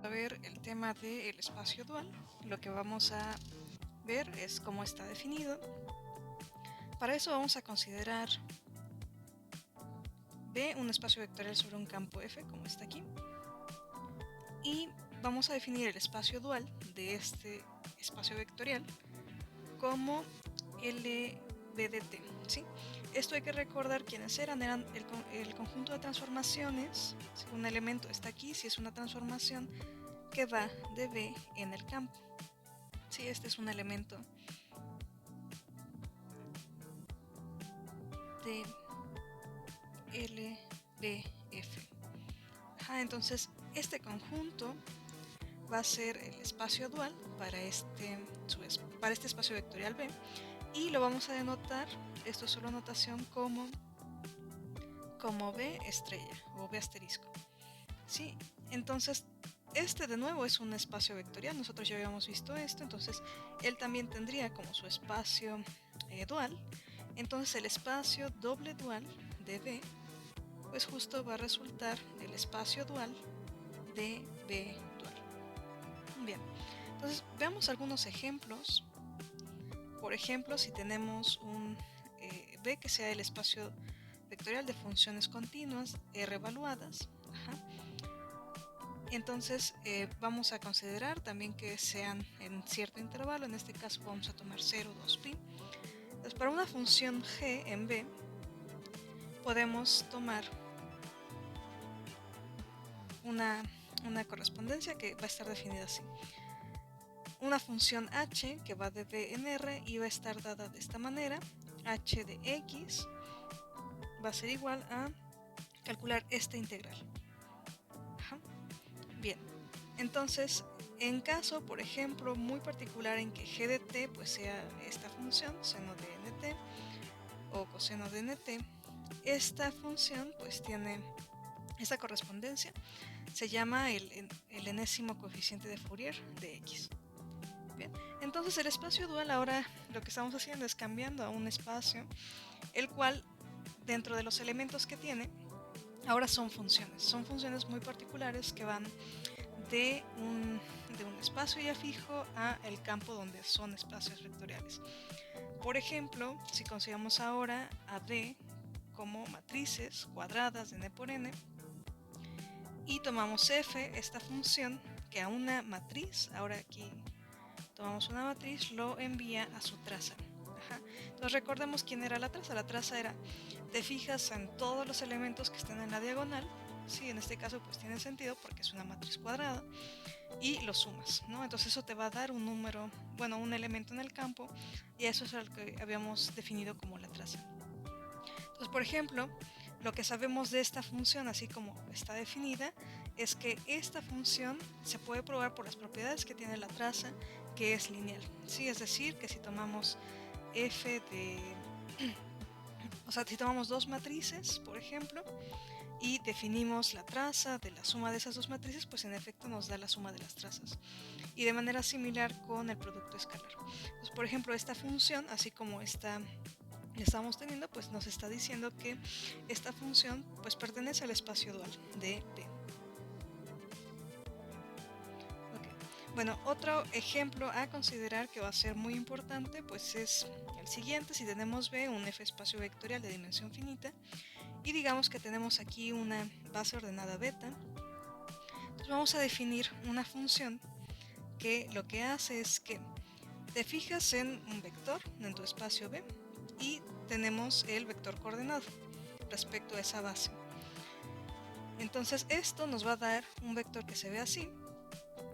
A ver el tema del espacio dual. Lo que vamos a ver es cómo está definido. Para eso vamos a considerar B un espacio vectorial sobre un campo F, como está aquí, y vamos a definir el espacio dual de este espacio vectorial como LB ¿sí? Esto hay que recordar quiénes eran el conjunto de transformaciones. Si un elemento está aquí, si es una transformación que va de B en el campo. Sí, este es un elemento de LBF. Entonces, este conjunto va a ser el espacio dual para este espacio vectorial B, y lo vamos a denotar, esto es solo notación, como B estrella o B asterisco. ¿Sí? Entonces, este de nuevo es un espacio vectorial, nosotros ya habíamos visto esto, entonces él también tendría como su espacio dual. Entonces el espacio doble dual de B pues justo va a resultar el espacio dual de B dual. Bien, entonces veamos algunos ejemplos. Por ejemplo, si tenemos un B que sea el espacio vectorial de funciones continuas R evaluadas, entonces vamos a considerar también que sean en cierto intervalo, en este caso vamos a tomar 0, 2 pi. Entonces para una función g en B podemos tomar una correspondencia que va a estar definida así. Una función h que va de B en R y va a estar dada de esta manera. H de x va a ser igual a calcular esta integral. Bien, entonces en caso, por ejemplo, muy particular en que g de t pues sea esta función, seno de nt o coseno de nt, esta función pues tiene esta correspondencia, se llama el enésimo coeficiente de Fourier de x. Bien, entonces el espacio dual ahora lo que estamos haciendo es cambiando a un espacio, el cual dentro de los elementos que tiene, ahora son funciones muy particulares que van de un espacio ya fijo a el campo donde son espacios vectoriales. Por ejemplo, si consideramos ahora a D como matrices cuadradas de n por n y tomamos f, esta función, que a una matriz, ahora aquí tomamos una matriz, lo envía a su traza. Entonces recordemos quién era la traza. La traza era, te fijas en todos los elementos que están en la diagonal, sí, en este caso pues tiene sentido porque es una matriz cuadrada, y lo sumas, ¿no? Entonces eso te va a dar un número, bueno, un elemento en el campo, y eso es lo que habíamos definido como la traza. Entonces, por ejemplo, lo que sabemos de esta función, así como está definida, es que esta función se puede probar por las propiedades que tiene la traza, que es lineal, ¿sí? Es decir, que si tomamos f de... o sea, si tomamos dos matrices, por ejemplo, y definimos la traza de la suma de esas dos matrices, pues en efecto nos da la suma de las trazas. Y de manera similar con el producto escalar. Entonces, por ejemplo, esta función, así como esta estamos teniendo, pues nos está diciendo que esta función pues pertenece al espacio dual de B. Okay. Bueno, otro ejemplo a considerar que va a ser muy importante pues es el siguiente. Si tenemos B, un F espacio vectorial de dimensión finita, y digamos que tenemos aquí una base ordenada beta, entonces vamos a definir una función que lo que hace es que te fijas en un vector en tu espacio B y tenemos el vector coordenado respecto a esa base. Entonces esto nos va a dar un vector que se ve así,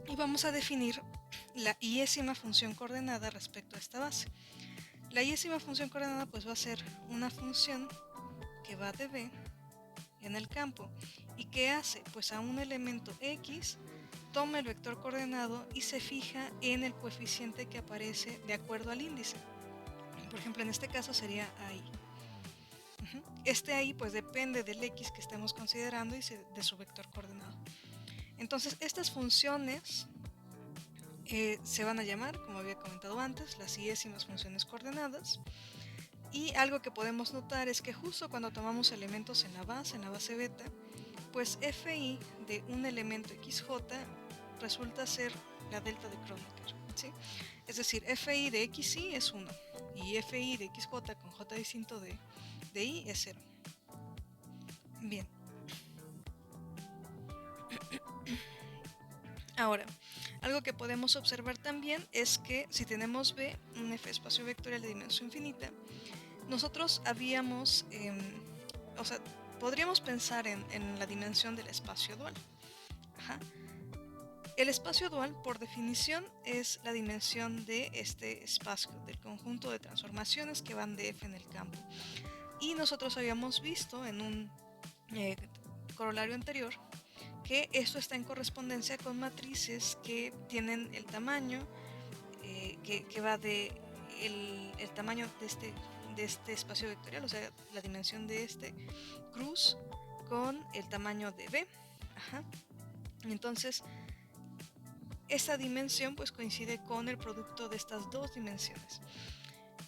y vamos a definir la y-ésima función coordenada respecto a esta base. La y-ésima función coordenada pues va a ser una función que va de B en el campo, y que hace pues a un elemento x, toma el vector coordenado y se fija en el coeficiente que aparece de acuerdo al índice. Por ejemplo, en este caso sería ahí. Este ahí pues depende del x que estemos considerando y de su vector coordenado. Entonces estas funciones se van a llamar, como había comentado antes, las y-ésimas funciones coordenadas. Y algo que podemos notar es que justo cuando tomamos elementos en la base beta, pues fi de un elemento xj resulta ser la delta de Kronecker, ¿sí? Es decir, fi de xi es 1 y fi de xj con j distinto de i es 0. Bien. Ahora, algo que podemos observar también es que si tenemos B, un F espacio vectorial de dimensión finita, nosotros habíamos, o sea, podríamos pensar en la dimensión del espacio dual. Ajá. El espacio dual, por definición, es la dimensión de este espacio, del conjunto de transformaciones que van de F en el campo. Y nosotros habíamos visto en un corolario anterior que esto está en correspondencia con matrices que tienen el tamaño que va de el tamaño de este espacio vectorial, o sea, la dimensión de este cruz con el tamaño de B. Ajá. Entonces, esta dimensión pues coincide con el producto de estas dos dimensiones.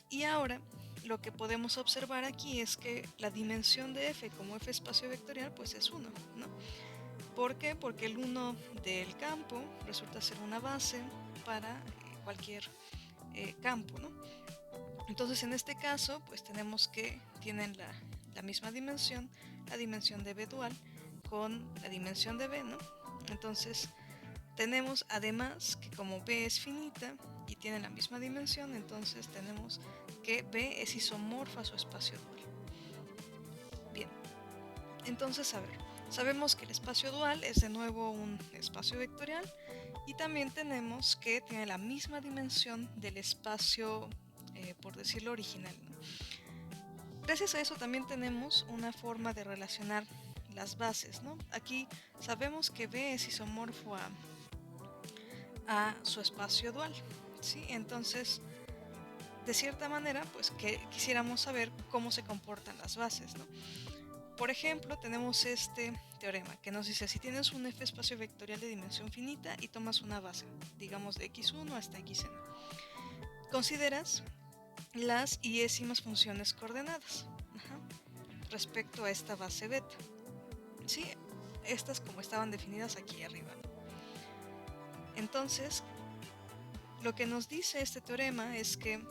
Y ahora lo que podemos observar aquí es que la dimensión de F como F espacio vectorial pues es 1, ¿no? ¿Por qué? Porque el 1 del campo resulta ser una base para cualquier campo, ¿no? Entonces en este caso pues tenemos que tienen la misma dimensión, la dimensión de B dual con la dimensión de B, ¿no? Entonces tenemos además que como B es finita y tiene la misma dimensión, entonces tenemos que B es isomorfa a su espacio dual. Bien, entonces a ver, sabemos que el espacio dual es de nuevo un espacio vectorial y también tenemos que tiene la misma dimensión del espacio, por decirlo, original, ¿no? Gracias a eso también tenemos una forma de relacionar las bases, ¿no? Aquí sabemos que B es isomorfo a su espacio dual, ¿sí? Entonces, de cierta manera, pues que quisiéramos saber cómo se comportan las bases, ¿no? Por ejemplo, tenemos este teorema que nos dice si tienes un F espacio vectorial de dimensión finita y tomas una base, digamos de x1 hasta xn, consideras las iésimas funciones coordenadas, ajá, respecto a esta base beta, ¿sí? Estas como estaban definidas aquí arriba, ¿no? Entonces, lo que nos dice este teorema es que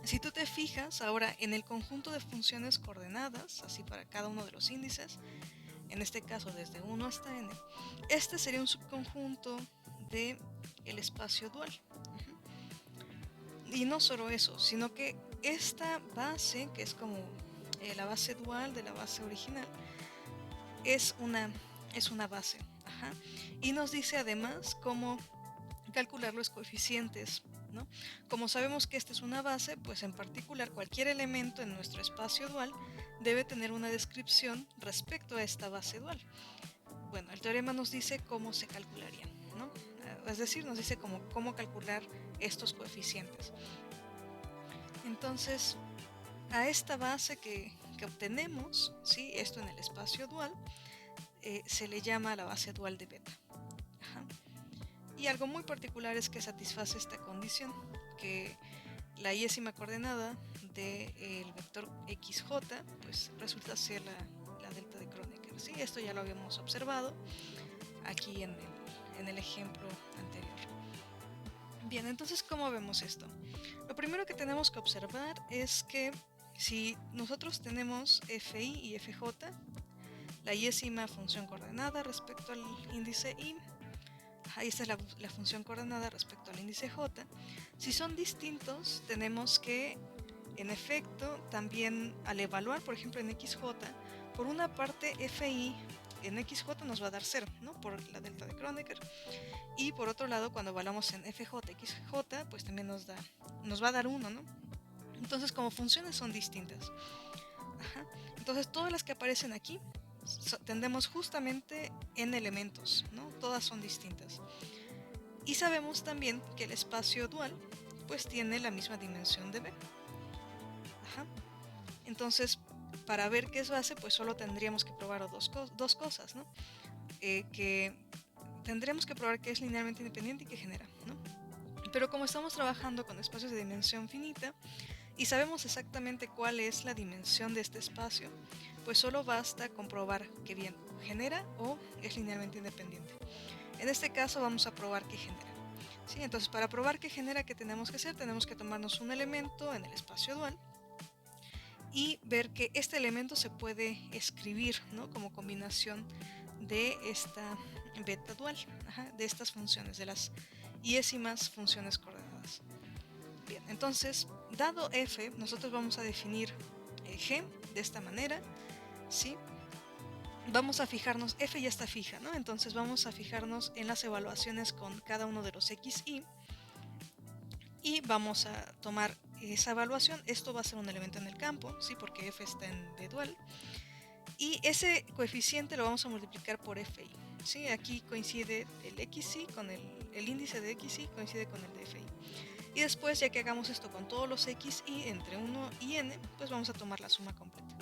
si tú te fijas ahora en el conjunto de funciones coordenadas, así para cada uno de los índices, en este caso desde 1 hasta n, este sería un subconjunto del espacio dual. Y no solo eso, sino que esta base, que es como la base dual de la base original, es una base. Ajá. Y nos dice además cómo calcular los coeficientes, ¿no? Como sabemos que esta es una base, pues en particular cualquier elemento en nuestro espacio dual debe tener una descripción respecto a esta base dual. Bueno, el teorema nos dice cómo se calcularían, ¿no? Es decir, nos dice cómo calcular estos coeficientes. Entonces, a esta base que obtenemos, ¿sí? Esto en el espacio dual, se le llama la base dual de beta. Ajá. Y algo muy particular es que satisface esta condición, que la iésima coordenada del vector xj pues resulta ser la delta de Kronecker, ¿sí? Esto ya lo habíamos observado aquí en el ejemplo anterior. Bien, entonces, ¿cómo vemos esto? Lo primero que tenemos que observar es que si nosotros tenemos fi y fj, la iésima función coordenada respecto al índice i, ahí está la función coordenada respecto al índice j, si son distintos tenemos que, en efecto, también al evaluar, por ejemplo, en xj, por una parte fi en xj nos va a dar 0, ¿no? Por la delta de Kronecker. Y por otro lado, cuando evaluamos en FJ, XJ, pues también nos va a dar 1, ¿no? Entonces, como funciones son distintas. Ajá. Entonces, todas las que aparecen aquí tendemos justamente en elementos, ¿no? Todas son distintas. Y sabemos también que el espacio dual, pues tiene la misma dimensión de B. Ajá. Entonces, para ver qué es base, pues solo tendríamos que probar dos cosas, ¿no? Que tendremos que probar que es linealmente independiente y que genera, ¿no? Pero como estamos trabajando con espacios de dimensión finita y sabemos exactamente cuál es la dimensión de este espacio, pues solo basta comprobar que bien genera o es linealmente independiente. En este caso vamos a probar que genera. ¿Sí? Entonces, para probar que genera, ¿qué tenemos que hacer? Tenemos que tomarnos un elemento en el espacio dual y ver que este elemento se puede escribir, ¿no?, como combinación de esta beta dual, de estas funciones, de las iésimas funciones coordenadas. Bien, entonces, dado f, nosotros vamos a definir g de esta manera, ¿sí? Vamos a fijarnos, f ya está fija, ¿no? Entonces vamos a fijarnos en las evaluaciones con cada uno de los x, y vamos a tomar esa evaluación. Esto va a ser un elemento en el campo, ¿sí? Porque f está en b dual, y ese coeficiente lo vamos a multiplicar por fi, ¿sí? Aquí coincide el xi con el índice de xi coincide con el de fi. Y después, ya que hagamos esto con todos los xi entre 1 y n, pues vamos a tomar la suma completa.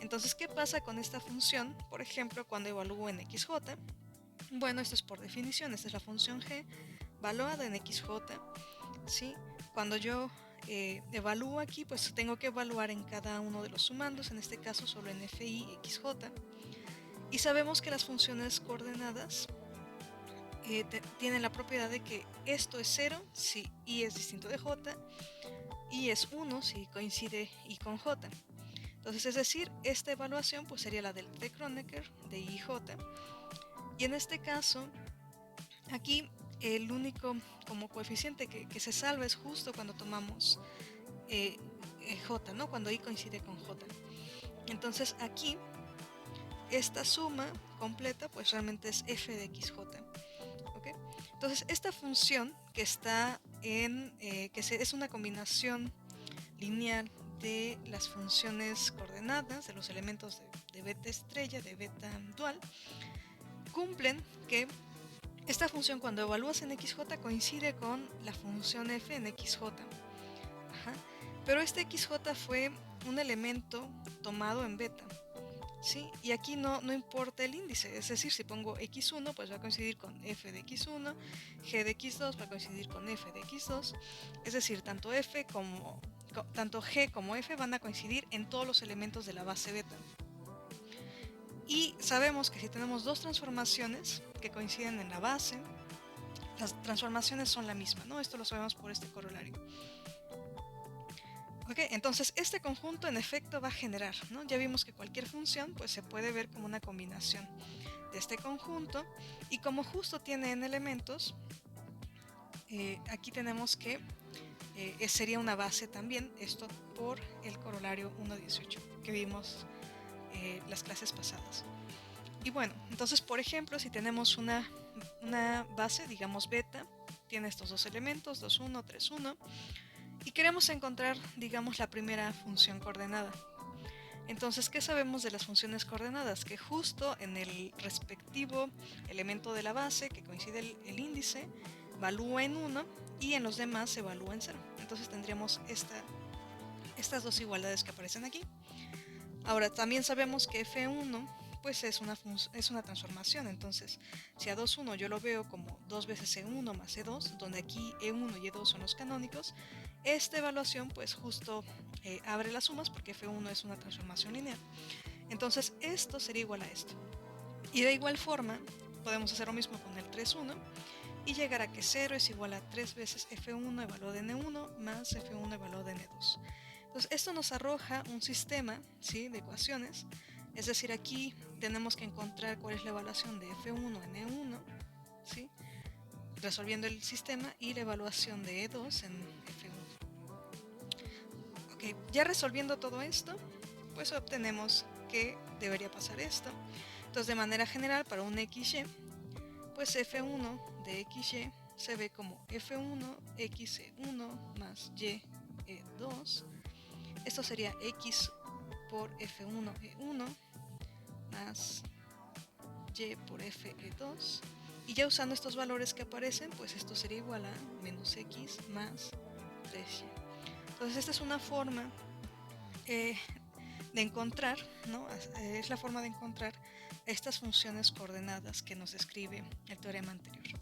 Entonces, ¿qué pasa con esta función? Por ejemplo, cuando evalúo en xj, bueno, esto es por definición, esta es la función g valuada en xj, ¿sí? Cuando yo evalúo aquí, pues tengo que evaluar en cada uno de los sumandos, en este caso solo en fi xj, y sabemos que las funciones coordenadas tienen la propiedad de que esto es 0 si y es distinto de j, y es 1 si coincide y con j. Entonces, es decir, esta evaluación pues sería la del de Kronecker de IJ, y en este caso aquí el único como coeficiente que se salva es justo cuando tomamos j, ¿no?, cuando i coincide con j. Entonces aquí esta suma completa pues realmente es f de xj, ¿ok? Entonces esta función que está es una combinación lineal de las funciones coordenadas de los elementos de beta estrella, de beta dual, cumplen que esta función, cuando evalúas en xj, coincide con la función f en xj. Pero este xj fue un elemento tomado en beta, ¿sí? Y aquí no importa el índice, es decir, si pongo x1, pues va a coincidir con f de x1, g de x2 va a coincidir con f de x2, es decir, tanto g como f van a coincidir en todos los elementos de la base beta. Y sabemos que si tenemos dos transformaciones que coinciden en la base, las transformaciones son la misma, ¿no? Esto lo sabemos por este corolario. Ok, entonces este conjunto en efecto va a generar, ¿no? Ya vimos que cualquier función pues se puede ver como una combinación de este conjunto, y como justo tiene n elementos, aquí tenemos que sería una base también, esto por el corolario 1.18 que vimos las clases pasadas. Y bueno, entonces por ejemplo, si tenemos una base, digamos beta, tiene estos dos elementos, 2,1, 3,1, y queremos encontrar, digamos, la primera función coordenada. Entonces, ¿qué sabemos de las funciones coordenadas? Que justo en el respectivo elemento de la base, que coincide el índice, evalúa en 1 y en los demás se evalúa en 0. Entonces tendríamos estas dos igualdades que aparecen aquí. Ahora, también sabemos que f1 pues es una transformación. Entonces, si a 2,1 yo lo veo como 2 veces e1 más e2, donde aquí e1 y e2 son los canónicos, esta evaluación pues justo abre las sumas porque f1 es una transformación lineal. Entonces esto sería igual a esto. Y de igual forma podemos hacer lo mismo con el 3,1 y llegar a que 0 es igual a 3 veces f1 evaluado en e1 más f1 evaluado en e2. Entonces esto nos arroja un sistema, ¿sí?, de ecuaciones. Es decir, aquí tenemos que encontrar cuál es la evaluación de f1 en e1, ¿sí?, resolviendo el sistema, y la evaluación de e2 en f1. Ok, ya resolviendo todo esto, pues obtenemos que debería pasar esto. Entonces, de manera general, para un xy, pues f1 de xy se ve como f1 xe1 más y e2. Esto sería x por f1 e1 más y por f e2. Y ya usando estos valores que aparecen, pues esto sería igual a menos x más 3y. Entonces esta es una forma de encontrar, ¿no? Es la forma de encontrar estas funciones coordenadas que nos describe el teorema anterior.